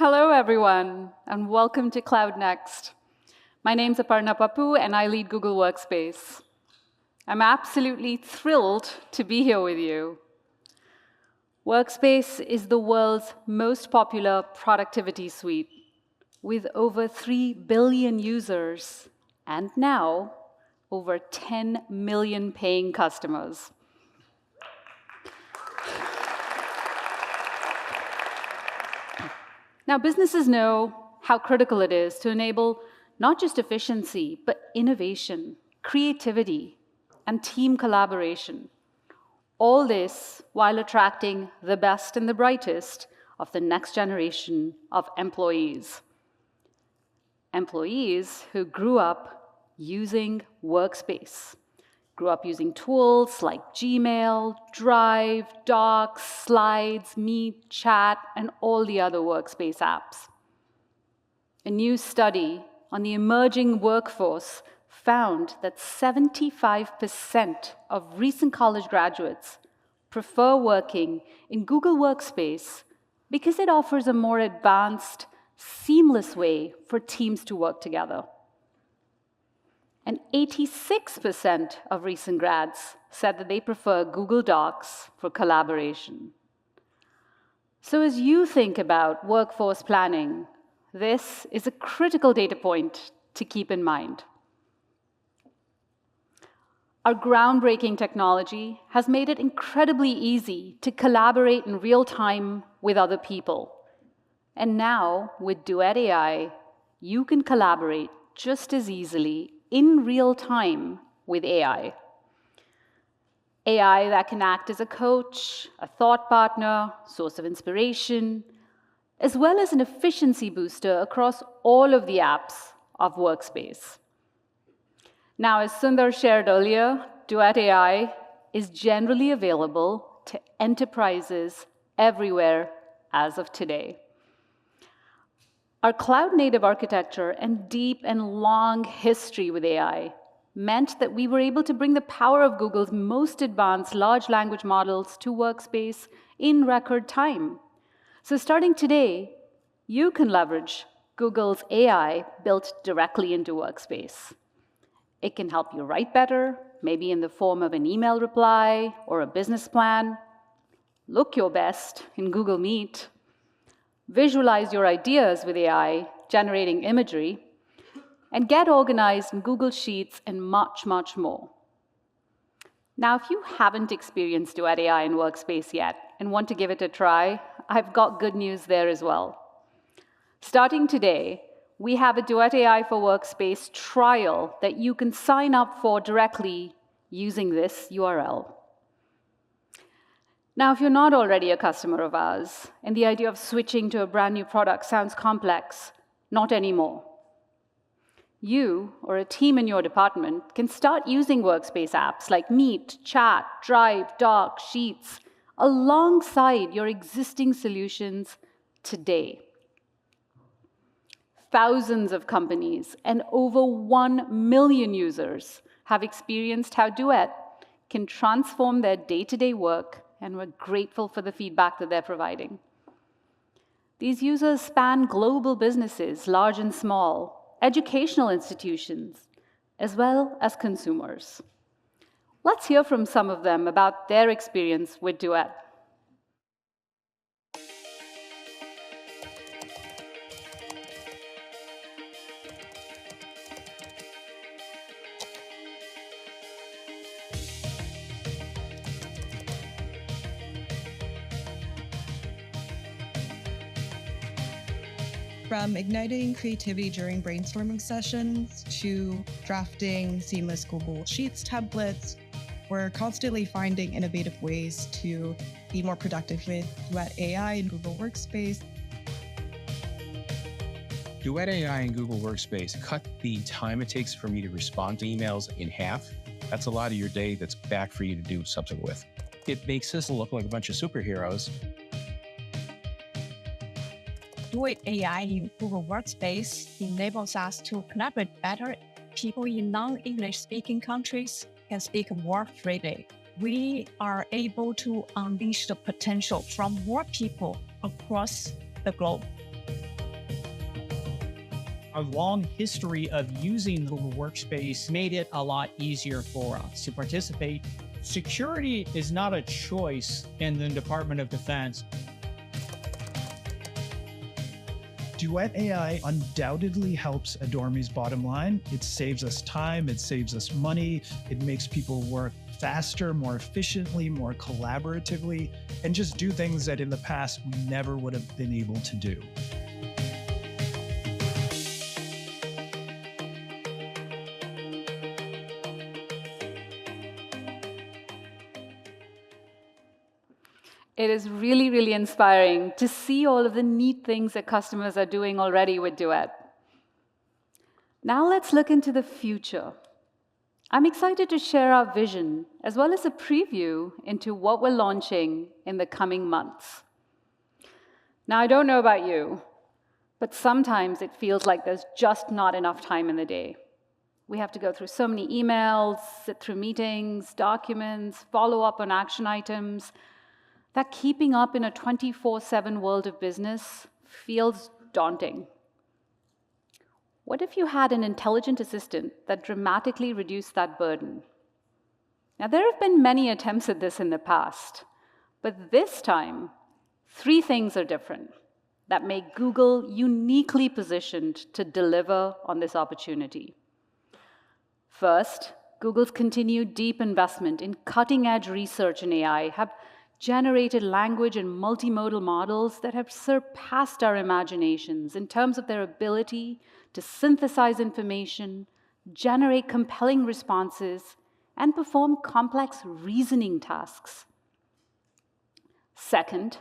Hello, everyone, and welcome to Cloud Next. My name's Aparna Pappu, and I lead Google Workspace. I'm absolutely thrilled to be here with you. Workspace is the world's most popular productivity suite, with over 3 billion users, and now over 10 million paying customers. Now, businesses know how critical it is to enable not just efficiency, but innovation, creativity, and team collaboration. All this while attracting the best and the brightest of the next generation of employees. Employees who grew up using Workspace, grew up using tools like Gmail, Drive, Docs, Slides, Meet, Chat, and all the other Workspace apps. A new study on the emerging workforce found that 75% of recent college graduates prefer working in Google Workspace because it offers a more advanced, seamless way for teams to work together. And 86% of recent grads said that they prefer Google Docs for collaboration. So as you think about workforce planning, this is a critical data point to keep in mind. Our groundbreaking technology has made it incredibly easy to collaborate in real time with other people. And now, with Duet AI, you can collaborate just as easily in real time with AI. AI that can act as a coach, a thought partner, source of inspiration, as well as an efficiency booster across all of the apps of Workspace. Now, as Sundar shared earlier, Duet AI is generally available to enterprises everywhere as of today. Our cloud-native architecture and deep and long history with AI meant that we were able to bring the power of Google's most advanced large language models to Workspace in record time. So starting today, you can leverage Google's AI built directly into Workspace. It can help you write better, maybe in the form of an email reply or a business plan, look your best in Google Meet, visualize your ideas with AI, generating imagery, and get organized in Google Sheets and much, much more. Now, if you haven't experienced Duet AI in Workspace yet and want to give it a try, I've got good news there as well. Starting today, we have a Duet AI for Workspace trial that you can sign up for directly using this URL. Now, if you're not already a customer of ours, and the idea of switching to a brand new product sounds complex, not anymore. You or a team in your department can start using Workspace apps like Meet, Chat, Drive, Doc, Sheets, alongside your existing solutions today. Thousands of companies and over 1 million users have experienced how Duet can transform their day-to-day work, and we're grateful for the feedback that they're providing. These users span global businesses, large and small, educational institutions, as well as consumers. Let's hear from some of them about their experience with Duet. From igniting creativity during brainstorming sessions to drafting seamless Google Sheets templates, we're constantly finding innovative ways to be more productive with Duet AI and Google Workspace. Duet AI and Google Workspace cut the time it takes for me to respond to emails in half. That's a lot of your day that's back for you to do something with. It makes us look like a bunch of superheroes. Duet AI in Google Workspace enables us to collaborate better. People in non-English speaking countries can speak more freely. We are able to unleash the potential from more people across the globe. Our long history of using Google Workspace made it a lot easier for us to participate. Security is not a choice in the Department of Defense. Duet AI undoubtedly helps Adorme's bottom line. It saves us time, it saves us money, it makes people work faster, more efficiently, more collaboratively, and just do things that in the past we never would have been able to do. It is really, really inspiring to see all of the neat things that customers are doing already with Duet. Now let's look into the future. I'm excited to share our vision, as well as a preview into what we're launching in the coming months. Now, I don't know about you, but sometimes it feels like there's just not enough time in the day. We have to go through so many emails, sit through meetings, documents, follow up on action items, that keeping up in a 24/7 world of business feels daunting. What if you had an intelligent assistant that dramatically reduced that burden? Now, there have been many attempts at this in the past, but this time, 3 things are different that make Google uniquely positioned to deliver on this opportunity. First, Google's continued deep investment in cutting-edge research in AI have generated language and multimodal models that have surpassed our imaginations in terms of their ability to synthesize information, generate compelling responses, and perform complex reasoning tasks. Second,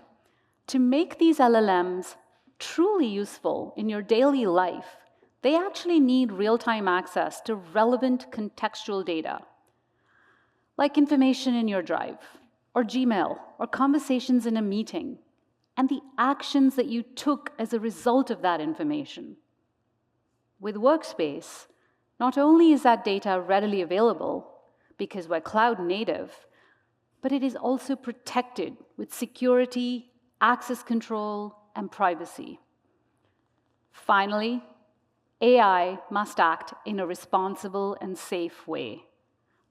to make these LLMs truly useful in your daily life, they actually need real-time access to relevant contextual data, like information in your Drive, or Gmail, or conversations in a meeting, and the actions that you took as a result of that information. With Workspace, not only is that data readily available, because we're cloud native, but it is also protected with security, access control, and privacy. Finally, AI must act in a responsible and safe way.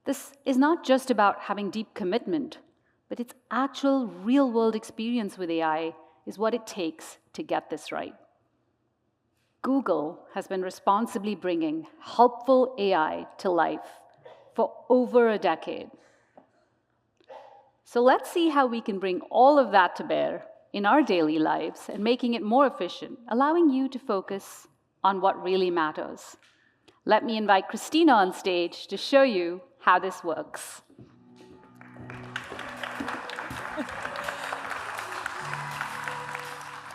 This is not just about having deep commitment, but its actual real-world experience with AI is what it takes to get this right. Google has been responsibly bringing helpful AI to life for over a decade. So let's see how we can bring all of that to bear in our daily lives and making it more efficient, allowing you to focus on what really matters. Let me invite Kristina on stage to show you how this works.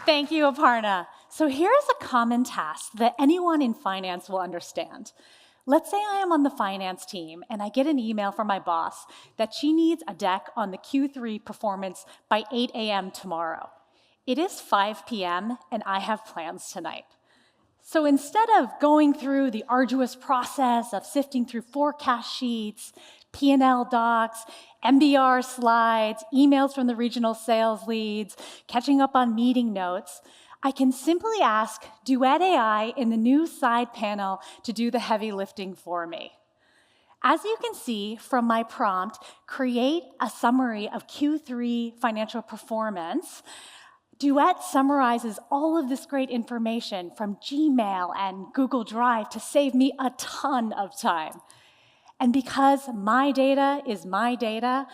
Thank you, Aparna. So here's a common task that anyone in finance will understand. Let's say I am on the finance team and I get an email from my boss that she needs a deck on the Q3 performance by 8 a.m. tomorrow. It is 5 p.m. and I have plans tonight. So instead of going through the arduous process of sifting through forecast sheets, P&L docs, MBR slides, emails from the regional sales leads, catching up on meeting notes, I can simply ask Duet AI in the new side panel to do the heavy lifting for me. As you can see from my prompt, create a summary of Q3 financial performance, Duet summarizes all of this great information from Gmail and Google Drive to save me a ton of time. And because my data is my data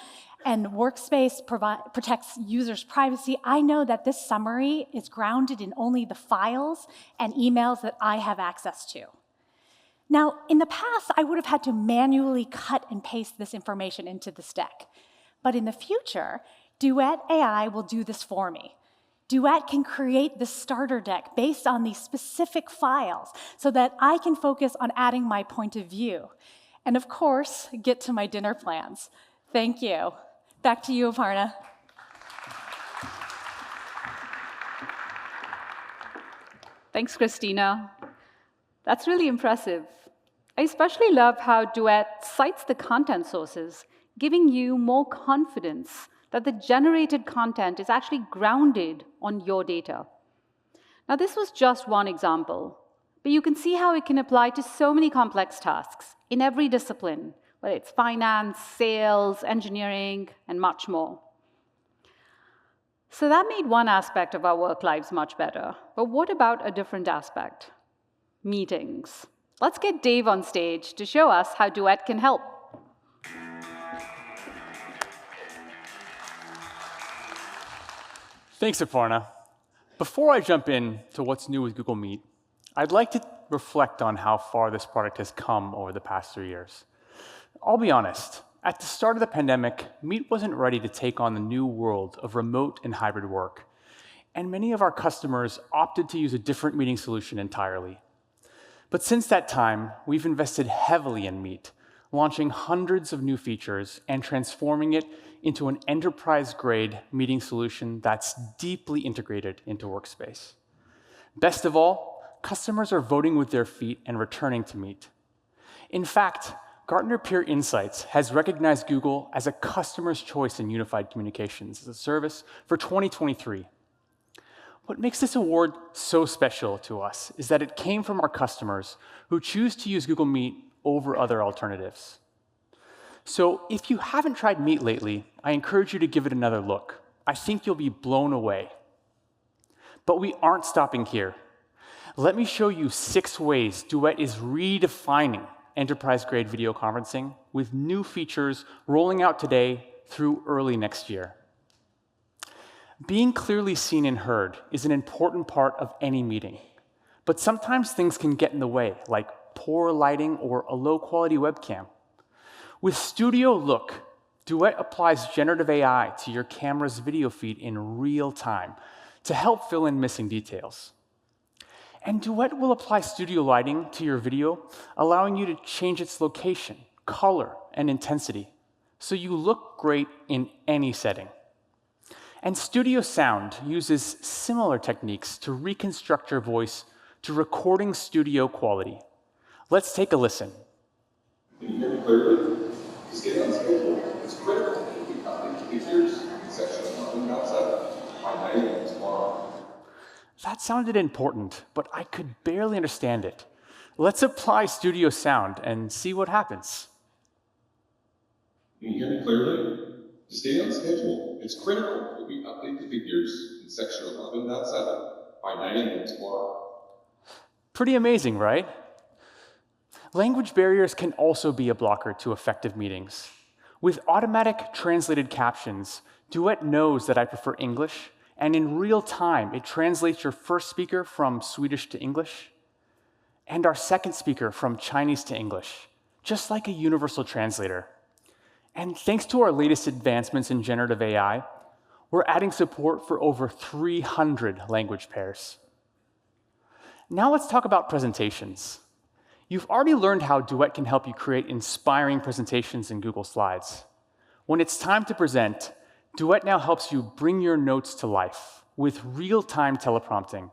and Workspace protects users' privacy, I know that this summary is grounded in only the files and emails that I have access to. Now, in the past, I would have had to manually cut and paste this information into this deck. But in the future, Duet AI will do this for me. Duet can create the starter deck based on these specific files so that I can focus on adding my point of view. And of course, get to my dinner plans. Thank you. Back to you, Aparna. Thanks, Kristina. That's really impressive. I especially love how Duet cites the content sources, giving you more confidence that the generated content is actually grounded on your data. Now, this was just one example, but you can see how it can apply to so many complex tasks in every discipline, whether it's finance, sales, engineering, and much more. So that made one aspect of our work lives much better. But what about a different aspect? Meetings. Let's get Dave on stage to show us how Duet can help. Thanks, Aparna. Before I jump in to what's new with Google Meet, I'd like to reflect on how far this product has come over the past 3 years. I'll be honest, at the start of the pandemic, Meet wasn't ready to take on the new world of remote and hybrid work, and many of our customers opted to use a different meeting solution entirely. But since that time, we've invested heavily in Meet, launching hundreds of new features and transforming it into an enterprise-grade meeting solution that's deeply integrated into Workspace. Best of all, customers are voting with their feet and returning to Meet. In fact, Gartner Peer Insights has recognized Google as a customer's choice in unified communications as a service for 2023. What makes this award so special to us is that it came from our customers who choose to use Google Meet over other alternatives. So if you haven't tried Meet lately, I encourage you to give it another look. I think you'll be blown away. But we aren't stopping here. Let me show you 6 ways Duet is redefining enterprise-grade video conferencing with new features rolling out today through early next year. Being clearly seen and heard is an important part of any meeting, but sometimes things can get in the way, like poor lighting or a low-quality webcam. With Studio Look, Duet applies generative AI to your camera's video feed in real time to help fill in missing details. And Duet will apply studio lighting to your video, allowing you to change its location, color, and intensity, so you look great in any setting. And Studio Sound uses similar techniques to reconstruct your voice to recording studio quality. Let's take a listen. Can you hear me clearly? Just get on schedule. It's critical that we update features in section 11.7 by 9 a.m. tomorrow. That sounded important, but I could barely understand it. Let's apply Studio Sound and see what happens. Can you hear me clearly? To stay on schedule, it's critical that we update the figures in section 11.7 by 9 a.m. tomorrow. Pretty amazing, right? Language barriers can also be a blocker to effective meetings. With automatic translated captions, Duet knows that I prefer English, and in real time, it translates your first speaker from Swedish to English, and our second speaker from Chinese to English, just like a universal translator. And thanks to our latest advancements in generative AI, we're adding support for over 300 language pairs. Now let's talk about presentations. You've already learned how Duet can help you create inspiring presentations in Google Slides. When it's time to present, Duet now helps you bring your notes to life with real-time teleprompting,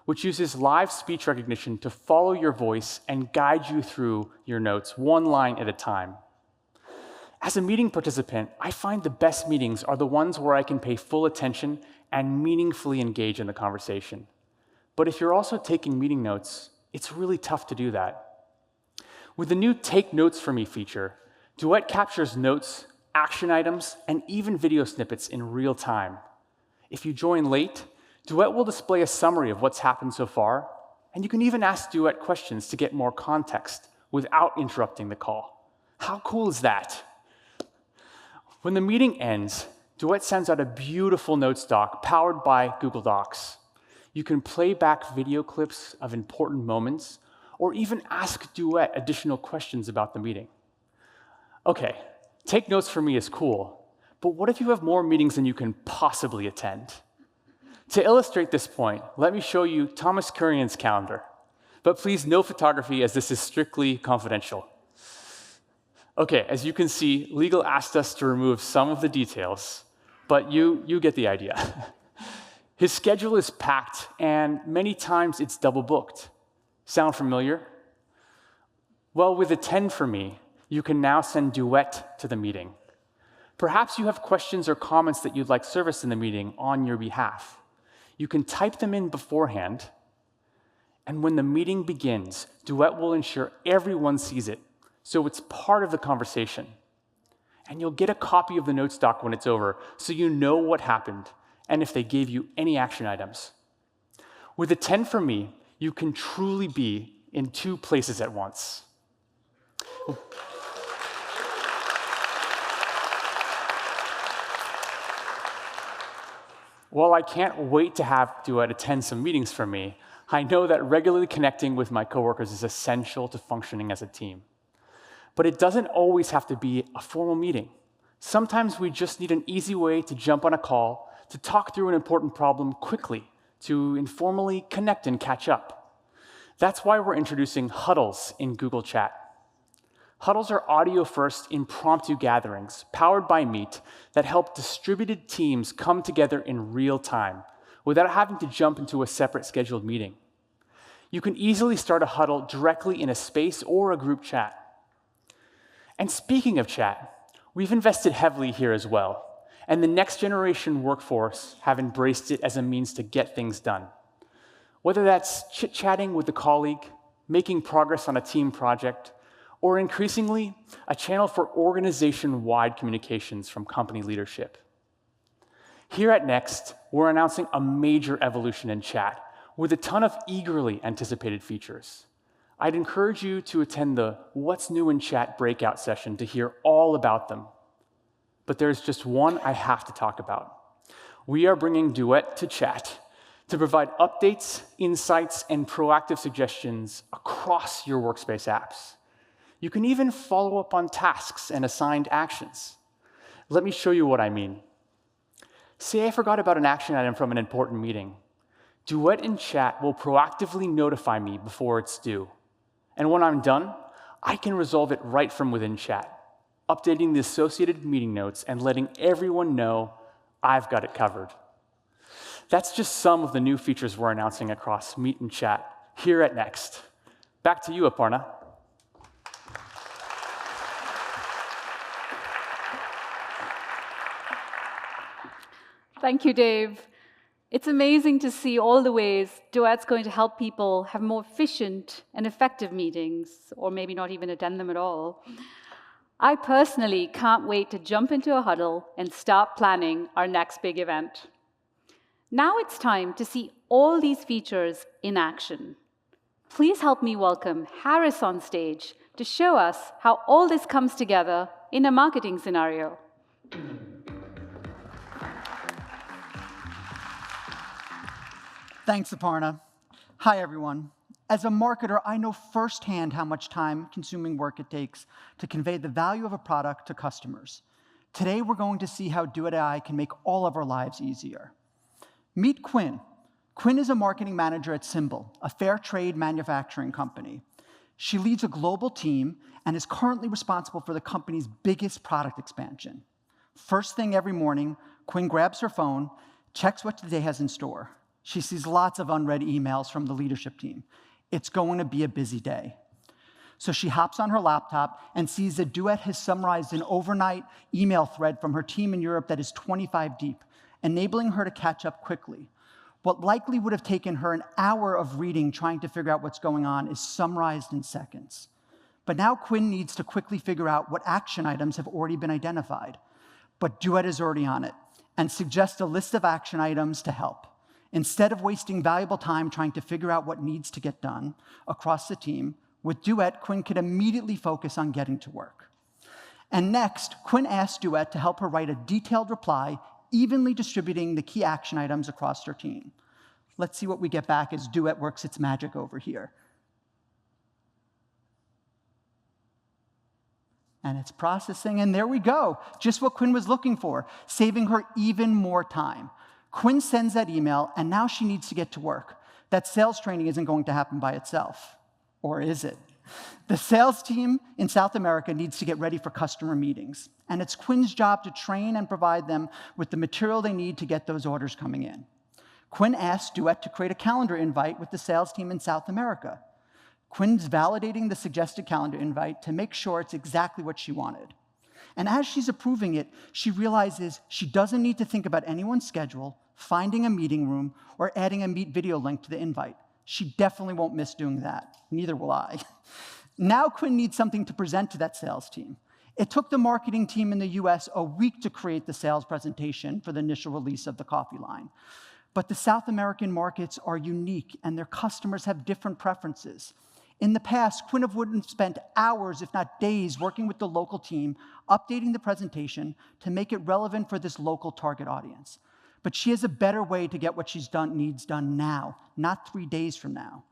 which uses live speech recognition to follow your voice and guide you through your notes one line at a time. As a meeting participant, I find the best meetings are the ones where I can pay full attention and meaningfully engage in the conversation. But if you're also taking meeting notes, it's really tough to do that. With the new Take Notes For Me feature, Duet captures notes, action items, and even video snippets in real time. If you join late, Duet will display a summary of what's happened so far, and you can even ask Duet questions to get more context without interrupting the call. How cool is that? When the meeting ends, Duet sends out a beautiful notes doc powered by Google Docs. You can play back video clips of important moments, or even ask Duet additional questions about the meeting. Okay, Take Notes For Me is cool, but what if you have more meetings than you can possibly attend? To illustrate this point, let me show you Thomas Kurian's calendar. But please, no photography, as this is strictly confidential. Okay, as you can see, legal asked us to remove some of the details, but you get the idea. His schedule is packed, and many times it's double booked. Sound familiar? Well, with Attend For Me, you can now send Duet to the meeting. Perhaps you have questions or comments that you'd like service in the meeting on your behalf. You can type them in beforehand, And when the meeting begins, Duet will ensure everyone sees it, so it's part of the conversation. And you'll get a copy of the notes doc when it's over, so you know what happened and if they gave you any action items. With a 10 from me, you can truly be in two places at once. While I can't wait to have Duet attend some meetings for me, I know that regularly connecting with my coworkers is essential to functioning as a team. But it doesn't always have to be a formal meeting. Sometimes we just need an easy way to jump on a call, to talk through an important problem quickly, to informally connect and catch up. That's why we're introducing huddles in Google Chat. Huddles are audio-first impromptu gatherings powered by Meet that help distributed teams come together in real time without having to jump into a separate scheduled meeting. You can easily start a huddle directly in a space or a group chat. And speaking of chat, we've invested heavily here as well, and the next generation workforce have embraced it as a means to get things done. Whether that's chit-chatting with a colleague, making progress on a team project, or increasingly, a channel for organization-wide communications from company leadership. Here at Next, we're announcing a major evolution in chat with a ton of eagerly anticipated features. I'd encourage you to attend the What's New in Chat breakout session to hear all about them. But there's just one I have to talk about. We are bringing Duet to Chat to provide updates, insights, and proactive suggestions across your workspace apps. You can even follow up on tasks and assigned actions. Let me show you what I mean. Say I forgot about an action item from an important meeting. Duet in Chat will proactively notify me before it's due. And when I'm done, I can resolve it right from within Chat, updating the associated meeting notes and letting everyone know I've got it covered. That's just some of the new features we're announcing across Meet and Chat here at Next. Back to you, Aparna. Thank you, Dave. It's amazing to see all the ways Duet's going to help people have more efficient and effective meetings, or maybe not even attend them at all. I personally can't wait to jump into a huddle and start planning our next big event. Now it's time to see all these features in action. Please help me welcome Harris on stage to show us how all this comes together in a marketing scenario. Thanks, Aparna. Hi, everyone. As a marketer, I know firsthand how much time-consuming work it takes to convey the value of a product to customers. Today, we're going to see how Duet AI can make all of our lives easier. Meet Quinn. Quinn is a marketing manager at Symbol, a fair trade manufacturing company. She leads a global team and is currently responsible for the company's biggest product expansion. First thing every morning, Quinn grabs her phone, checks what the day has in store. She sees lots of unread emails from the leadership team. It's going to be a busy day. So she hops on her laptop and sees that Duet has summarized an overnight email thread from her team in Europe that is 25 deep, enabling her to catch up quickly. What likely would have taken her an hour of reading trying to figure out what's going on is summarized in seconds. But now Quinn needs to quickly figure out what action items have already been identified. But Duet is already on it and suggests a list of action items to help. Instead of wasting valuable time trying to figure out what needs to get done across the team, with Duet, Quinn could immediately focus on getting to work. And next, Quinn asked Duet to help her write a detailed reply, evenly distributing the key action items across her team. Let's see what we get back as Duet works its magic over here. And it's processing, and there we go. Just what Quinn was looking for, saving her even more time. Quinn sends that email, and now she needs to get to work. That sales training isn't going to happen by itself. Or is it? The sales team in South America needs to get ready for customer meetings, and it's Quinn's job to train and provide them with the material they need to get those orders coming in. Quinn asked Duet to create a calendar invite with the sales team in South America. Quinn's validating the suggested calendar invite to make sure it's exactly what she wanted. And as she's approving it, she realizes she doesn't need to think about anyone's schedule, finding a meeting room, or adding a Meet video link to the invite. She definitely won't miss doing that. Neither will I. Now Quinn needs something to present to that sales team. It took the marketing team in the US a week to create the sales presentation for the initial release of the coffee line. But the South American markets are unique, and their customers have different preferences. In the past, Quinn would have spent hours, if not days, working with the local team, updating the presentation to make it relevant for this local target audience. But she has a better way to get what needs done now, not 3 days from now.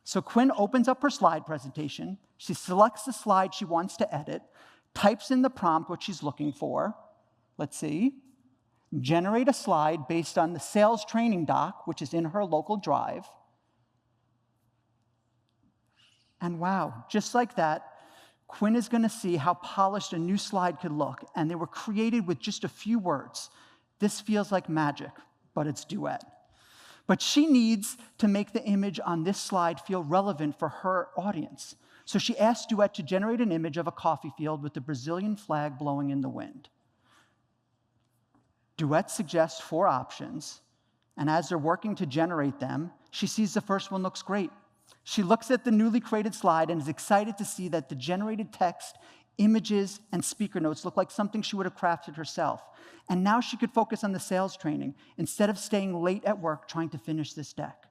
So Quinn opens up her slide presentation. She selects the slide she wants to edit, types in the prompt what she's looking for. Let's see. Generate a slide based on the sales training doc, which is in her local drive. And wow, just like that, Quinn is going to see how polished a new slide could look, and they were created with just a few words. This feels like magic, but it's Duet. But she needs to make the image on this slide feel relevant for her audience. So she asked Duet to generate an image of a coffee field with the Brazilian flag blowing in the wind. Duet suggests 4 options, and as they're working to generate them, she sees the first one looks great. She looks at the newly created slide and is excited to see that the generated text, images, and speaker notes look like something she would have crafted herself. And now she could focus on the sales training instead of staying late at work trying to finish this deck.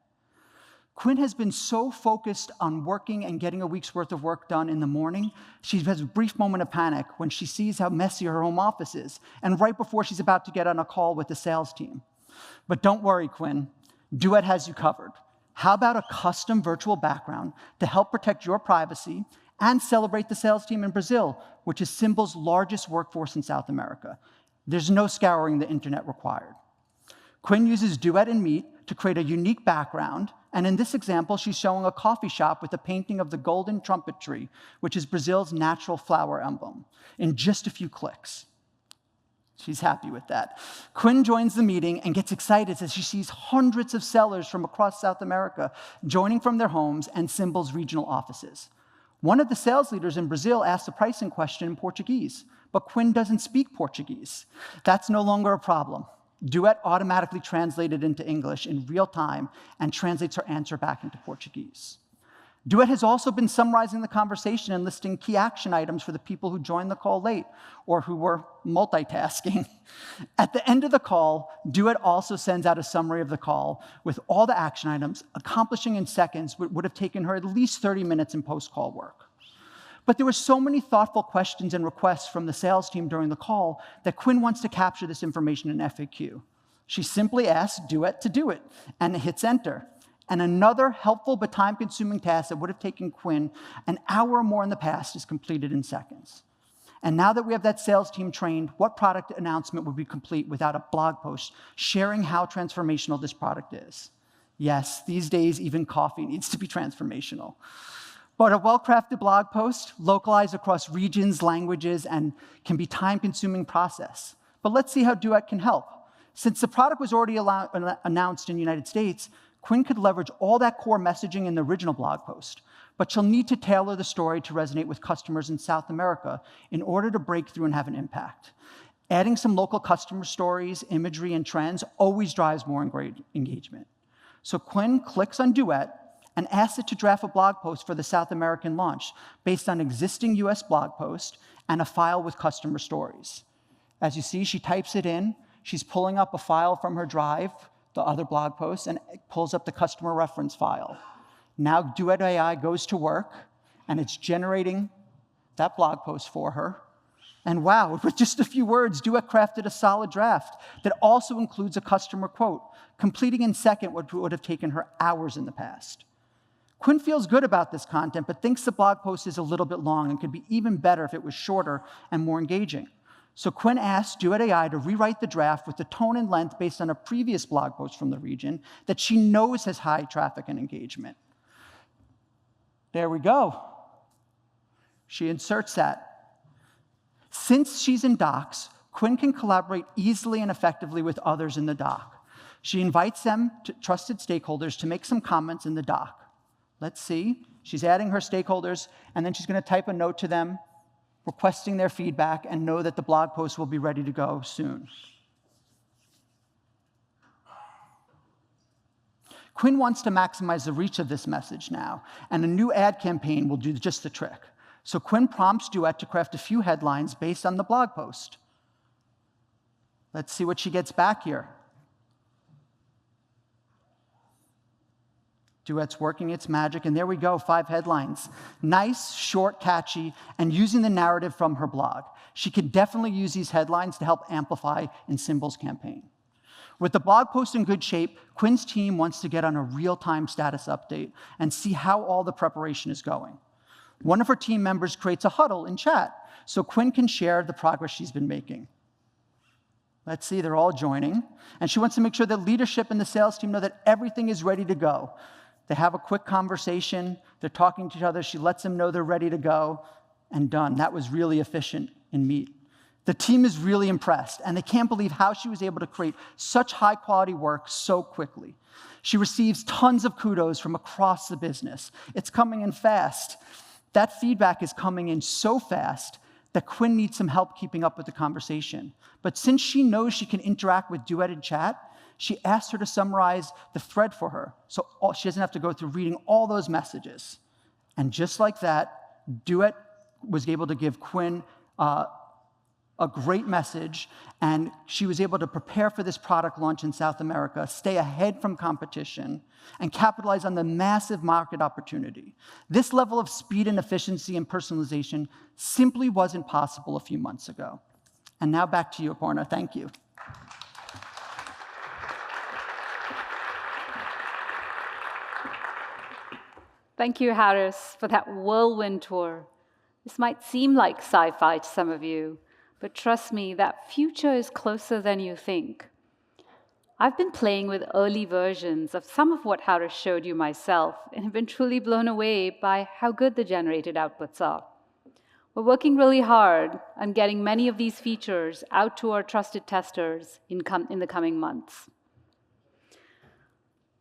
Quinn has been so focused on working and getting a week's worth of work done in the morning, she has a brief moment of panic when she sees how messy her home office is, and right before she's about to get on a call with the sales team. But don't worry, Quinn. Duet has you covered. How about a custom virtual background to help protect your privacy and celebrate the sales team in Brazil, which is Symbol's largest workforce in South America? There's no scouring the internet required. Quinn uses Duet and Meet to create a unique background, and in this example, she's showing a coffee shop with a painting of the golden trumpet tree, which is Brazil's natural flower emblem, in just a few clicks. She's happy with that. Quinn joins the meeting and gets excited as she sees hundreds of sellers from across South America joining from their homes and Symbol's regional offices. One of the sales leaders in Brazil asked the pricing question in Portuguese, but Quinn doesn't speak Portuguese. That's no longer a problem. Duet automatically translated into English in real time and translates her answer back into Portuguese. Duet has also been summarizing the conversation and listing key action items for the people who joined the call late or who were multitasking. At the end of the call, Duet also sends out a summary of the call with all the action items, accomplishing in seconds what would have taken her at least 30 minutes in post-call work. But there were so many thoughtful questions and requests from the sales team during the call that Quinn wants to capture this information in FAQ. She simply asks Duet to do it and hits enter. And another helpful but time-consuming task that would have taken Quinn an hour or more in the past is completed in seconds. And now that we have that sales team trained, what product announcement would be complete without a blog post sharing how transformational this product is? Yes, these days, even coffee needs to be transformational. But a well-crafted blog post, localized across regions, languages, and can be time-consuming process. But let's see how Duet can help. Since the product was already announced in the United States, Quinn could leverage all that core messaging in the original blog post, but she'll need to tailor the story to resonate with customers in South America in order to break through and have an impact. Adding some local customer stories, imagery, and trends always drives more engagement. So Quinn clicks on Duet and asks it to draft a blog post for the South American launch based on existing US blog post and a file with customer stories. As you see, she types it in. She's pulling up a file from her drive, the other blog post, and pulls up the customer reference file. Now Duet AI goes to work, and it's generating that blog post for her. And wow, with just a few words, Duet crafted a solid draft that also includes a customer quote, completing in seconds what would have taken her hours in the past. Quinn feels good about this content, but thinks the blog post is a little bit long and could be even better if it was shorter and more engaging. So Quinn asked Duet AI to rewrite the draft with the tone and length based on a previous blog post from the region that she knows has high traffic and engagement. There we go. She inserts that. Since she's in Docs, Quinn can collaborate easily and effectively with others in the doc. She invites them, trusted stakeholders, to make some comments in the doc. Let's see. She's adding her stakeholders, and then she's going to type a note to them, requesting their feedback, and know that the blog post will be ready to go soon. Quinn wants to maximize the reach of this message now, and a new ad campaign will do just the trick. So Quinn prompts Duet to craft a few headlines based on the blog post. Let's see what she gets back here. Duet's working its magic, and there we go, 5 headlines. Nice, short, catchy, and using the narrative from her blog. She could definitely use these headlines to help amplify in Symbol's campaign. With the blog post in good shape, Quinn's team wants to get on a real-time status update and see how all the preparation is going. One of her team members creates a huddle in chat so Quinn can share the progress she's been making. Let's see, they're all joining. And she wants to make sure that leadership and the sales team know that everything is ready to go. They have a quick conversation. They're talking to each other. She lets them know they're ready to go, and done. That was really efficient in Meet. The team is really impressed, and they can't believe how she was able to create such high-quality work so quickly. She receives tons of kudos from across the business. It's coming in fast. That feedback is coming in so fast that Quinn needs some help keeping up with the conversation. But since she knows she can interact with Duet in chat, she asked her to summarize the thread for her, so she doesn't have to go through reading all those messages. And just like that, Duet was able to give Quinn a great message, and she was able to prepare for this product launch in South America, stay ahead from competition, and capitalize on the massive market opportunity. This level of speed and efficiency and personalization simply wasn't possible a few months ago. And now back to you, Aparna. Thank you. Thank you, Harris, for that whirlwind tour. This might seem like sci-fi to some of you, but trust me, that future is closer than you think. I've been playing with early versions of some of what Harris showed you myself and have been truly blown away by how good the generated outputs are. We're working really hard on getting many of these features out to our trusted testers in the coming months.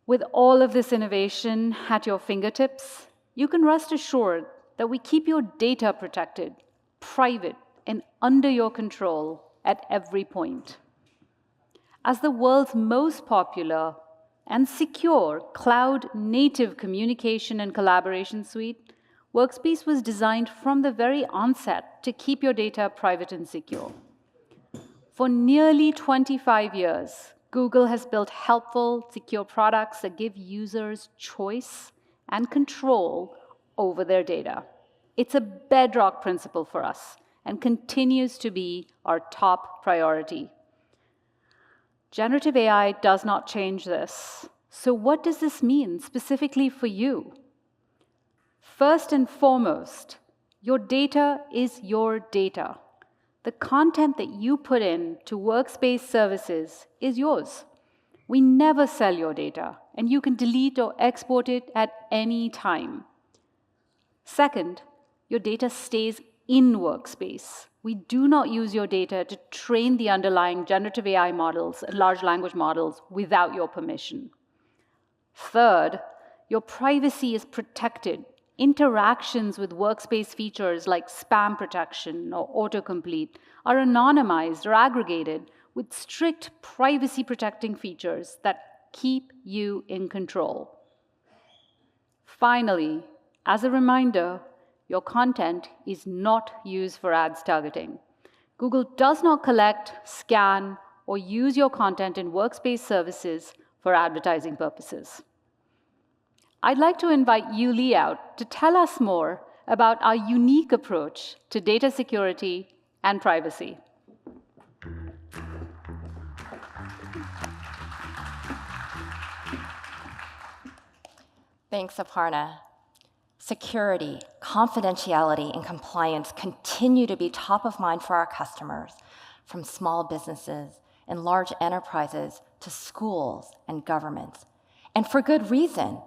With all of this innovation at your fingertips, you can rest assured that we keep your data protected, private, and under your control at every point. As the world's most popular and secure cloud-native communication and collaboration suite, Workspace was designed from the very onset to keep your data private and secure. For nearly 25 years, Google has built helpful, secure products that give users choice and control over their data. It's a bedrock principle for us and continues to be our top priority. Generative AI does not change this. So what does this mean specifically for you? First and foremost, your data is your data. The content that you put in to Workspace services is yours. We never sell your data, and you can delete or export it at any time. Second, your data stays in Workspace. We do not use your data to train the underlying generative AI models and large language models without your permission. Third, your privacy is protected. Interactions with Workspace features like spam protection or autocomplete are anonymized or aggregated with strict privacy-protecting features that keep you in control. Finally, as a reminder, your content is not used for ads targeting. Google does not collect, scan, or use your content in Workspace services for advertising purposes. I'd like to invite Yu Li out to tell us more about our unique approach to data security and privacy. Thanks, Aparna. Security, confidentiality, and compliance continue to be top of mind for our customers, from small businesses and large enterprises to schools and governments, and for good reason.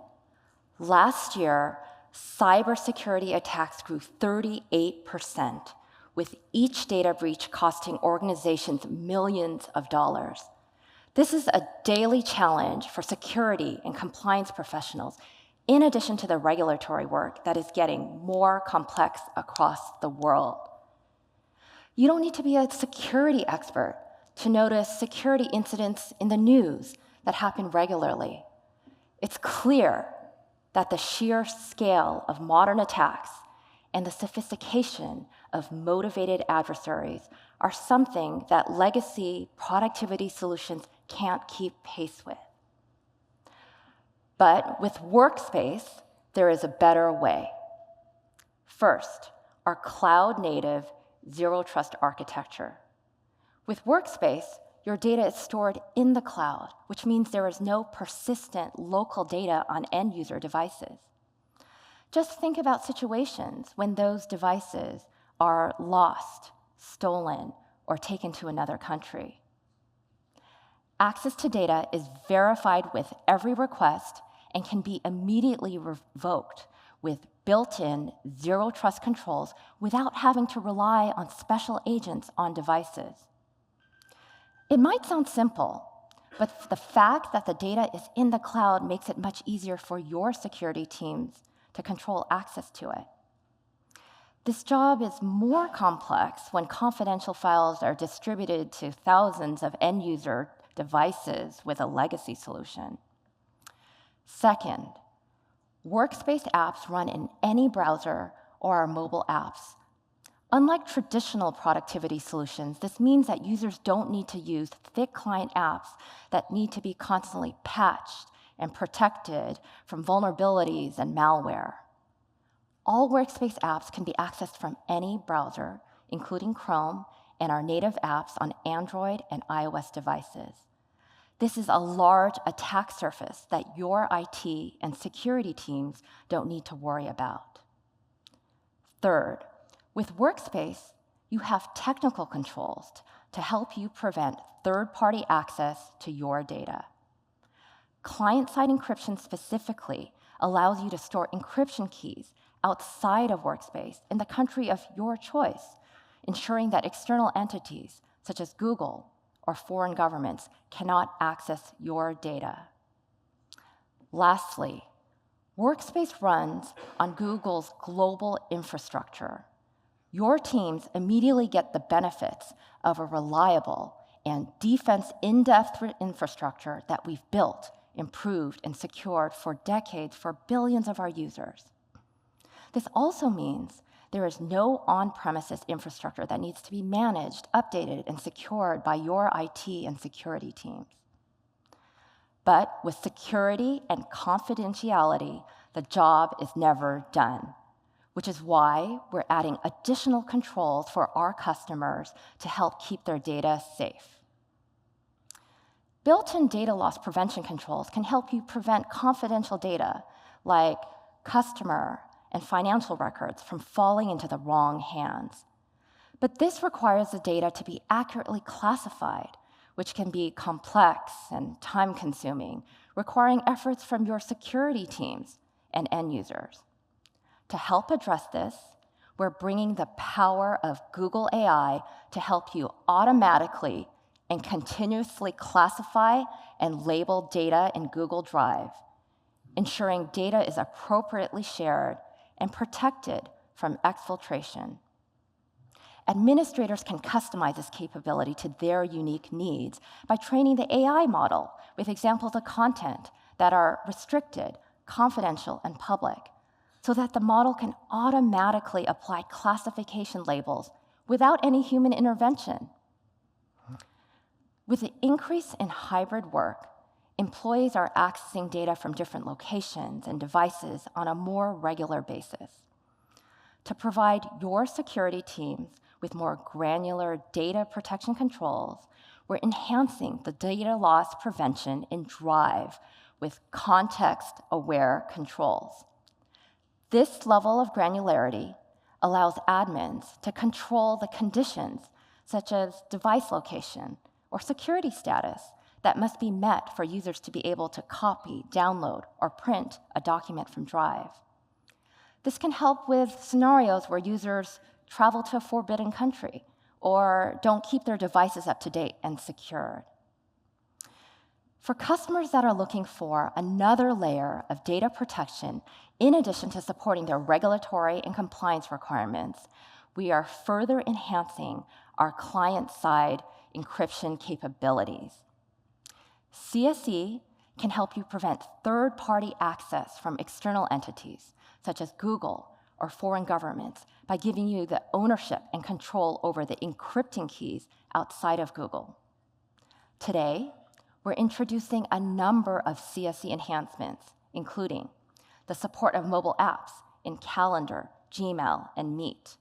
Last year, cybersecurity attacks grew 38%, with each data breach costing organizations millions of dollars. This is a daily challenge for security and compliance professionals, in addition to the regulatory work that is getting more complex across the world. You don't need to be a security expert to notice security incidents in the news that happen regularly. It's clear that the sheer scale of modern attacks and the sophistication of motivated adversaries are something that legacy productivity solutions can't keep pace with. But with Workspace, there is a better way. First, our cloud-native zero-trust architecture. With Workspace, your data is stored in the cloud, which means there is no persistent local data on end-user devices. Just think about situations when those devices are lost, stolen, or taken to another country. Access to data is verified with every request and can be immediately revoked with built-in zero-trust controls without having to rely on special agents on devices. It might sound simple, but the fact that the data is in the cloud makes it much easier for your security teams to control access to it. This job is more complex when confidential files are distributed to thousands of end-user devices with a legacy solution. Second, Workspace apps run in any browser or our mobile apps. Unlike traditional productivity solutions, this means that users don't need to use thick client apps that need to be constantly patched and protected from vulnerabilities and malware. All Workspace apps can be accessed from any browser, including Chrome and our native apps on Android and iOS devices. This is a large attack surface that your IT and security teams don't need to worry about. Third, with Workspace, you have technical controls to help you prevent third-party access to your data. Client-side encryption specifically allows you to store encryption keys outside of Workspace in the country of your choice, ensuring that external entities, such as Google or foreign governments, cannot access your data. Lastly, Workspace runs on Google's global infrastructure. Your teams immediately get the benefits of a reliable and defense in-depth infrastructure that we've built, improved, and secured for decades for billions of our users. This also means there is no on-premises infrastructure that needs to be managed, updated, and secured by your IT and security teams. But with security and confidentiality, the job is never done, which is why we're adding additional controls for our customers to help keep their data safe. Built-in data loss prevention controls can help you prevent confidential data like customer and financial records from falling into the wrong hands. But this requires the data to be accurately classified, which can be complex and time-consuming, requiring efforts from your security teams and end users. To help address this, we're bringing the power of Google AI to help you automatically and continuously classify and label data in Google Drive, ensuring data is appropriately shared and protected from exfiltration. Administrators can customize this capability to their unique needs by training the AI model with examples of content that are restricted, confidential, and public, so that the model can automatically apply classification labels without any human intervention. With the increase in hybrid work, employees are accessing data from different locations and devices on a more regular basis. To provide your security teams with more granular data protection controls, we're enhancing the data loss prevention in Drive with context-aware controls. This level of granularity allows admins to control the conditions, such as device location or security status, that must be met for users to be able to copy, download, or print a document from Drive. This can help with scenarios where users travel to a forbidden country or don't keep their devices up to date and secured. For customers that are looking for another layer of data protection, in addition to supporting their regulatory and compliance requirements, we are further enhancing our client-side encryption capabilities. CSE can help you prevent third-party access from external entities, such as Google or foreign governments, by giving you the ownership and control over the encrypting keys outside of Google. Today, we're introducing a number of CSE enhancements, including the support of mobile apps in Calendar, Gmail, and Meet,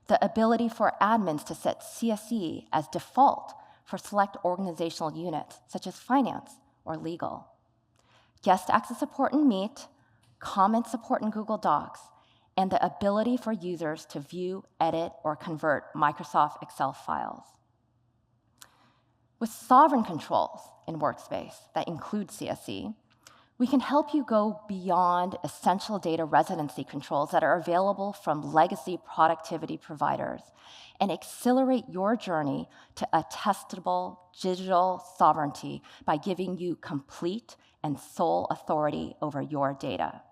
the ability for admins to set CSE as default for select organizational units, such as finance or legal, guest access support in Meet, comment support in Google Docs, and the ability for users to view, edit, or convert Microsoft Excel files. With sovereign controls in Workspace that include CSE, we can help you go beyond essential data residency controls that are available from legacy productivity providers and accelerate your journey to attestable digital sovereignty by giving you complete and sole authority over your data.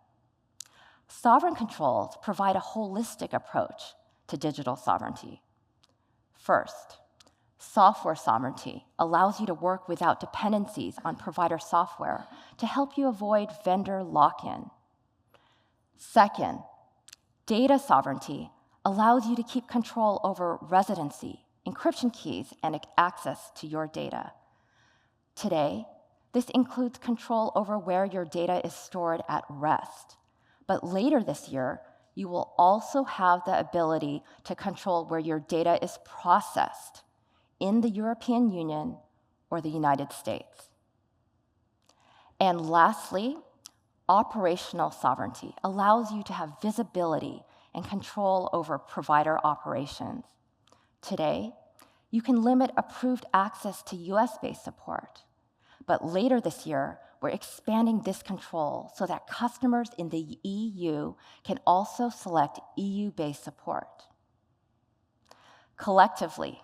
Sovereign controls provide a holistic approach to digital sovereignty. First, software sovereignty allows you to work without dependencies on provider software to help you avoid vendor lock-in. Second, data sovereignty allows you to keep control over residency, encryption keys, and access to your data. Today, this includes control over where your data is stored at rest. But later this year, you will also have the ability to control where your data is processed in the European Union or the United States. And lastly, operational sovereignty allows you to have visibility and control over provider operations. Today, you can limit approved access to US-based support. But later this year, we're expanding this control so that customers in the EU can also select EU-based support. Collectively,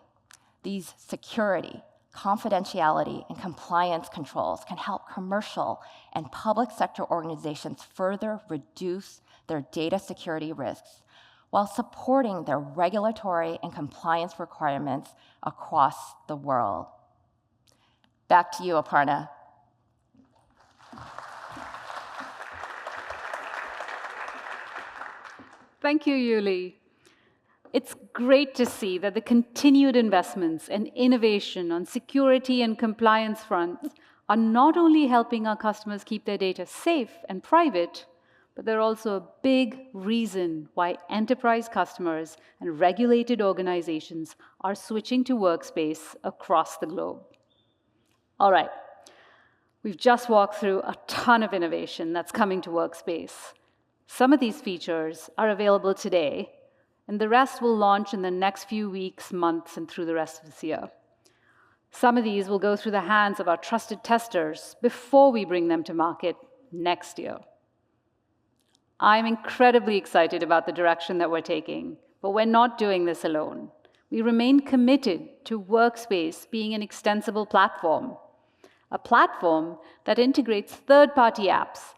these security, confidentiality, and compliance controls can help commercial and public sector organizations further reduce their data security risks while supporting their regulatory and compliance requirements across the world. Back to you, Aparna. Thank you, Yuli. It's great to see that the continued investments and innovation on security and compliance fronts are not only helping our customers keep their data safe and private, but they're also a big reason why enterprise customers and regulated organizations are switching to Workspace across the globe. All right, we've just walked through a ton of innovation that's coming to Workspace. Some of these features are available today, and the rest will launch in the next few weeks, months, and through the rest of this year. Some of these will go through the hands of our trusted testers before we bring them to market next year. I'm incredibly excited about the direction that we're taking, but we're not doing this alone. We remain committed to Workspace being an extensible platform, a platform that integrates third-party apps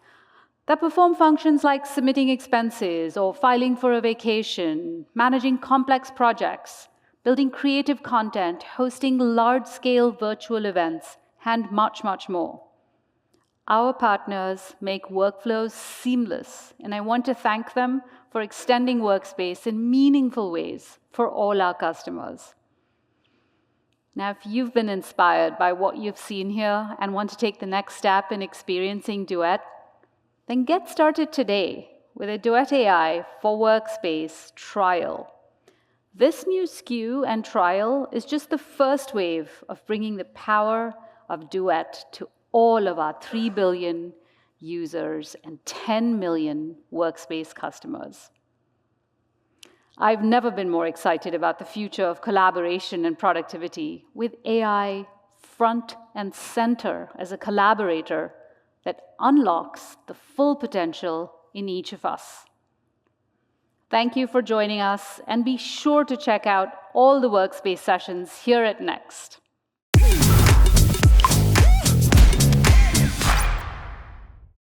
that perform functions like submitting expenses or filing for a vacation, managing complex projects, building creative content, hosting large-scale virtual events, and much, much more. Our partners make workflows seamless, and I want to thank them for extending Workspace in meaningful ways for all our customers. Now, if you've been inspired by what you've seen here and want to take the next step in experiencing Duet, then get started today with a Duet AI for Workspace trial. This new SKU and trial is just the first wave of bringing the power of Duet to all of our 3 billion users and 10 million Workspace customers. I've never been more excited about the future of collaboration and productivity, with AI front and center as a collaborator that unlocks the full potential in each of us. Thank you for joining us, and be sure to check out all the Workspace sessions here at Next.